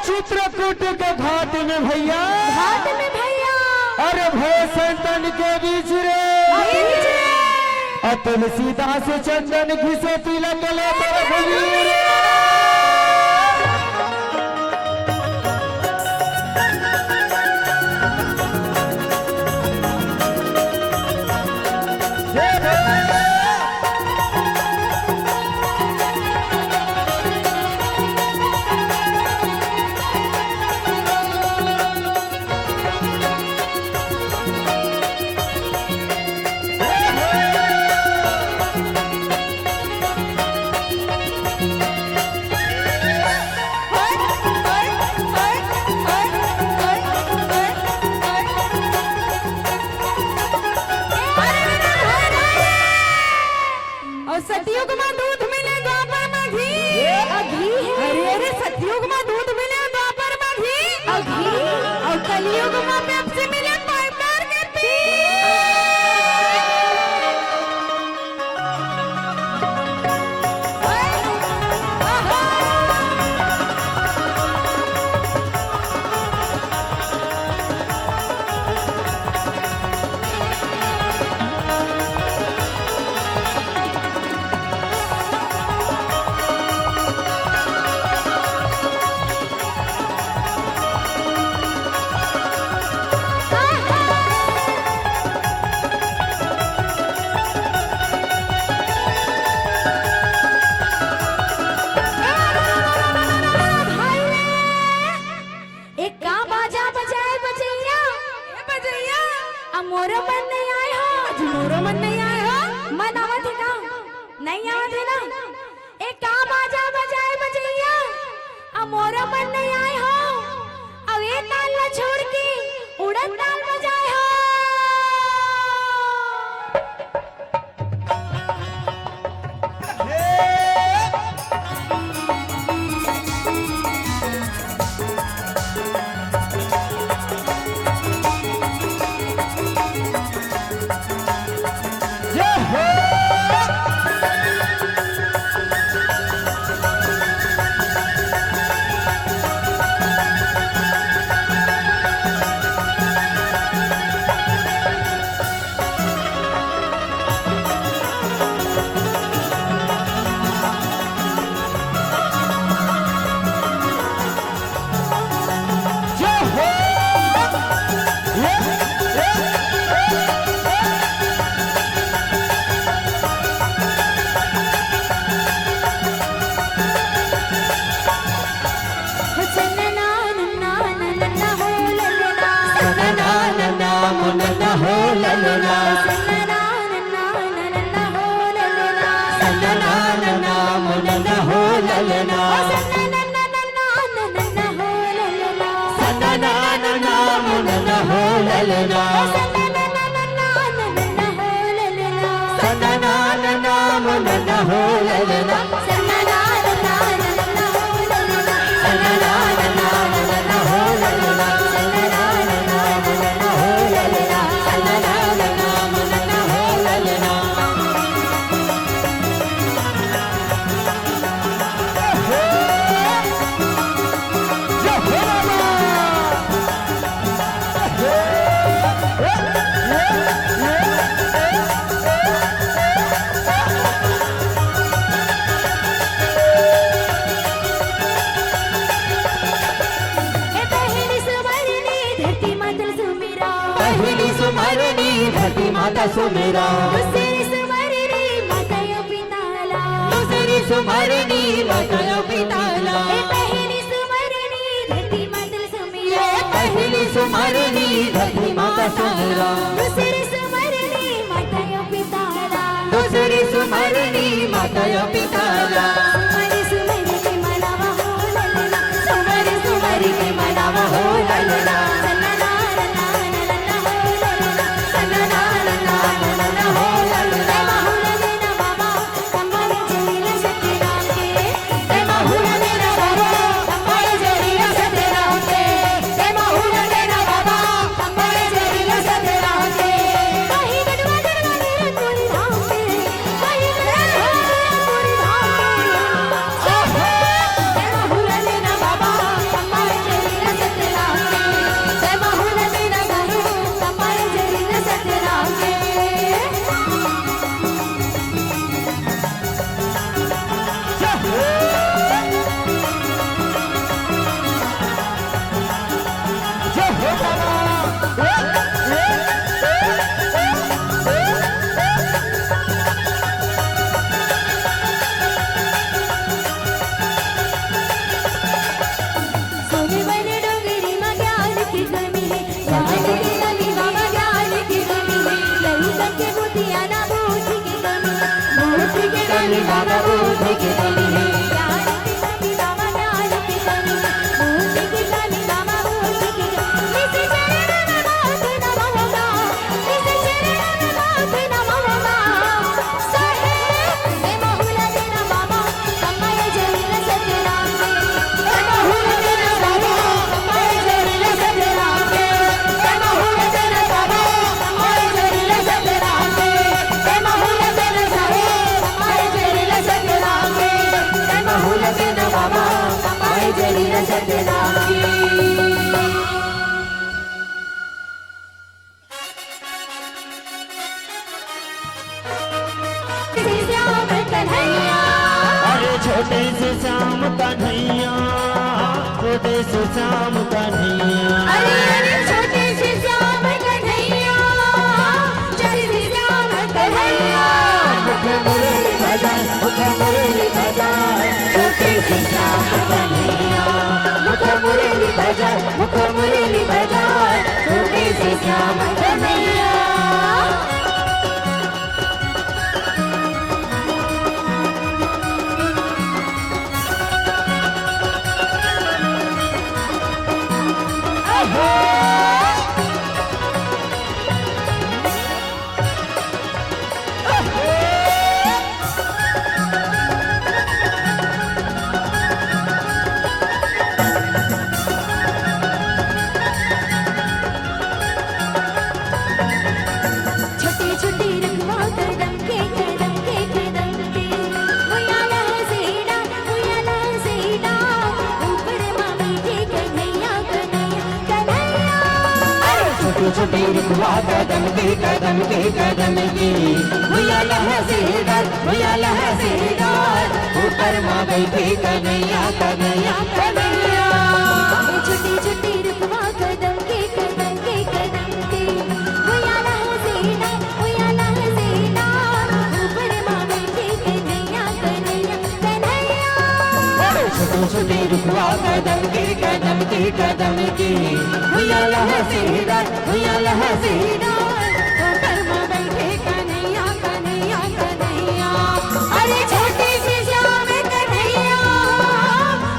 चित्रकूट के घाट में भैया, घाट में भैया, अरे भय संतन के बीच रे तुलसीदास चंदन घिसे तिलक ले रे। सतयुग में दूध मिले द्वापर में घी, घी है। अरे सतयुग में दूध मिले द्वापर में घी, और कलयुग में पेप्सी मिले पाइपर के पी। मोरो मन नहीं आए हो, मोरो मन नहीं आए हो, मन आवत है का नहीं आवत है ना। एक का बाजा बजाए बजैया, अब मोरो मन नहीं आए हो, अब ये ताल न छोड़ के उड़न ताल बजाए हो। हो माता सुमेरा दुसरी सुमरणी माता यो पिताला दुसरी सुमरणी माता यो पिताला ए पहिली सुमरणी धरती मातल सुमेरा पहिली सुमरणी धरती माता सुमेरा दुसरी सुमरणी माता यो पिताला दुसरी सुमरणी माता यो पिताला सुमरी सुमरी के मनावा हो ललना सुमरी सुमरी के मनावा हो ललना सन्ना रना रना हो ललना सन्ना रना रना हो ललना बाहुला देना बाबा कमल जलीला सत्यराम के ए बाहुला देना बाबा कमल जलीला सत्यराम के ए बाहुला देना बाबा कमल जलीला सत्यराम के कहीं गड़वा गड़वा मेरे पूरी धाम पे कहीं गड़वा पूरी धाम पे ओहो ए बाहुला देना बाबा कमल जलीला सत्यराम के ए बाहुला देना बाबा कमल जलीला सत्यराम के जय हो सोने बने डोंगरी में ज्ञान की कमी है ज्ञान की कमी बाबा ज्ञान की कमी है लई सके बुद्धिया ना बुद्धि की कमी बुद्धि की कमी बाबा बुद्धि की कमी है ज्ञान की कमी बाबा ज्ञान की कमी बुद्धि की कमी बाबा बुद्धि की कमी इस चरण में बात न होगा इस चरण में बात न होगा सहे ए बहुला देना बाबा कमाए जलीला सत्यराम के ए बहुला देना बाबा कमाए जलीला सत्यराम के ए बहुला देना बाबा कमाए जलीला सत्यराम के ए बहुला देना बाबा कमाए जलीला सत्यराम के ए बहुला देना बाबा कमाए जलीला सत्यराम के श्याम कन्हैया अरे छोटे से श्याम कन्हैया छोटे से श्याम कन्हैया अरे अरे छोटे से श्याम कन्हैया छोटे से श्याम कन्हैया मुख मुरली बजाए मुख मुरली बजाए छोटे से श्याम कन्हैया मुख मुरली बजाए मुख मुरली बजाए छोटे से श्याम कन्हैया छोटी छोटी रखवा कदम के हुयाला सेना ऊपर मामी के कन्हैया कन्हैया कन्हैया छोटे छोटे रुकवा कदम के भैया लहसीदार ऊपर माँ बैठे कन्हैया कन्हैया कन्हैया छोटी छोटी रुकवा कदम के हुयाला सेना ऊपर मामी के कन्हैया कन्हैया कन्हैया छोटे छोटे रुकवा कदम के भैया लहसीदार ऊपर माँ बैठे कन्हैया कन्हैया कन्हैया अरे छोटे से श्याम कन्हैया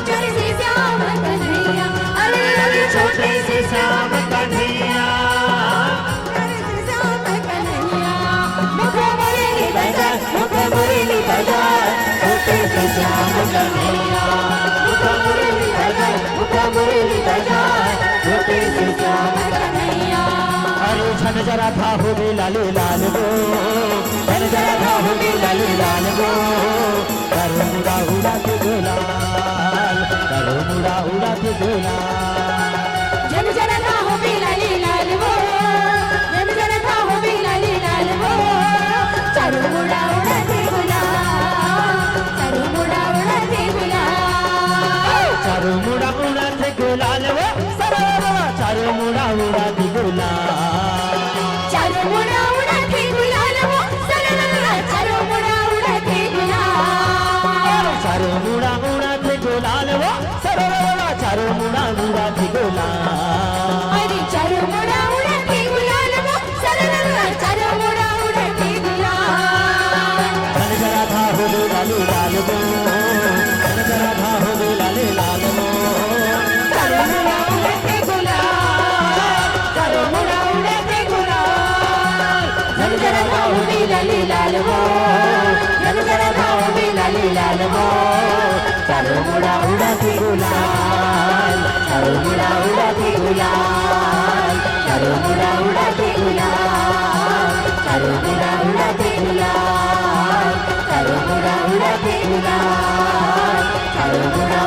छोटे से श्याम कन्हैया अरे अरे छोटे से श्याम कन्हैया छोटे से श्याम कन्हैया मुख मुरली बजाए छोटे से श्याम कन्हैया मुरली बजाए छोटे से श्याम कन्हैया अरे झन जरा था हो गई लाल लाल गो झन जरा था हो गई लाल गो करो मुड़ा उड़ा के गुलाल करो मुड़ा उड़ा के गुलाल जन जन था हो भी लाली लाल वो जन जन था हो भी लाली लाल वो चारू मुड़ा उड़ाते गुलाल चारू मुड़ा उड़ाते गुलाल चारो मुड़ा उड़ा के गुलाल वो चारो मुड़ा उड़ा के गुलाल चारू मुड़ा उड़ाते गुलाल मुड़ा उड़ाती गुलाल, चारों मुड़ा उड़ाती गुलाल, चारों मुड़ा उड़ाती गुलाल, चारों मुड़ा उड़ाती गुलाल, चारों मुड़ा उड़ाती गुलाल, चारों मुड़ा